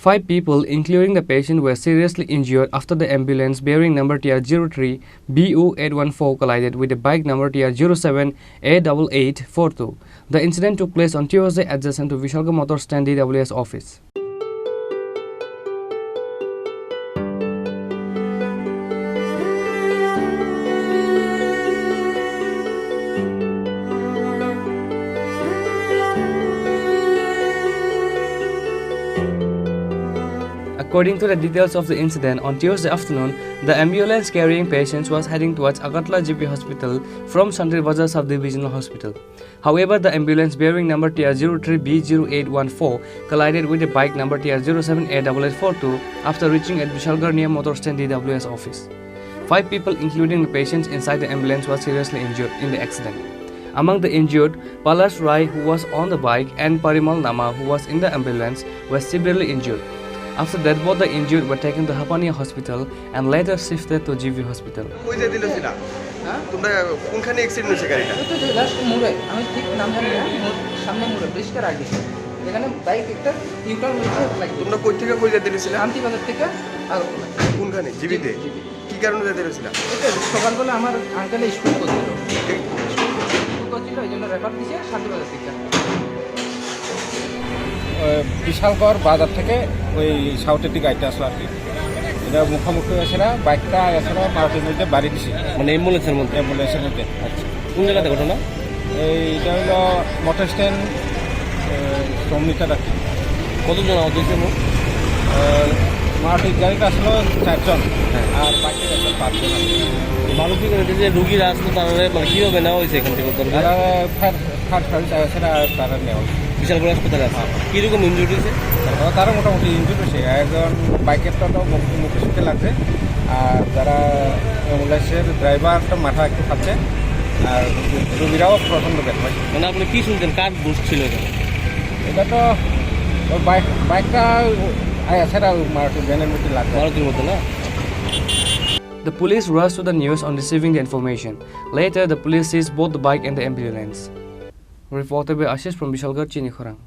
5 people, including the patient, were seriously injured after the ambulance bearing number TR03 BU814 collided with the bike number TR07 A8842. The incident took place on Tuesday adjacent to Bishalgarh Motor Stand DWS office. According to the details of the incident, on Tuesday afternoon, the ambulance carrying patients was heading towards Agatla GP Hospital from Shantir Bazar Sub-Divisional Hospital. However, the ambulance bearing number TR03 B0814 collided with the bike number TR07 A8842 after reaching at Bishalgarh near Motor Stand DWS office. 5 people, including the patients inside the ambulance, were seriously injured in the accident. Among the injured, Palas Rai, who was on the bike, and Parimal Nama, who was in the ambulance, were severely injured. After that, both the injured were taken to Hapania Hospital and later shifted to GV Hospital. Bishalgarh বাজার থেকে ওই সাউথের দিকে আইতে আসলো আর কি। এটা মুখোমুখি আছে না, বাইকটা আসলে মারুতির মধ্যে বাড়ি দিছে, মানে অ্যাম্বুলেন্সের মধ্যে। আচ্ছা, কোন জায়গাতে ঘটনা? এইটা হলো মোটর স্ট্যান্ড শ্রমিকের আর কি। কতজন আহত হয়েছে? মারুতির গাড়িটা আসলো 4 জন, আর বাইকটা আসলো 5 জন। মারুতি গাড়িতে যে রুগীরা আসলো তারা মানে কীভাবে নেওয়া হয়েছে এখান থেকে? তারা ফায়ার সার্ভিস আছে না, তারা নেওয়া হয়েছে বিশালগড় হাসপাতালে আছে। কীরকম ইনজুরি হয়েছে? তারা মোটামুটি ইনজুরি হয়েছে। একজন বাইকেরটা তো মুখে সুখে লাগছে, আর যারা অ্যাম্বুলেন্সের ড্রাইভারটা মাথা একটু খাচ্ছে, আর রুগীরাও প্রচণ্ড ব্যথা হয়েছে। মানে আপনি কী শুনছেন, কার দোষ ছিল এখানে? এটা তো বাইকটা আছে না, মারুতির ভ্যানের মধ্যে লাগছে, মারুতির মধ্যে না। The police rushed to the news on receiving the information. Later, the police seized both the bike and the ambulance. Reported by Ashish from Bishalgarh, Chini, Khorang.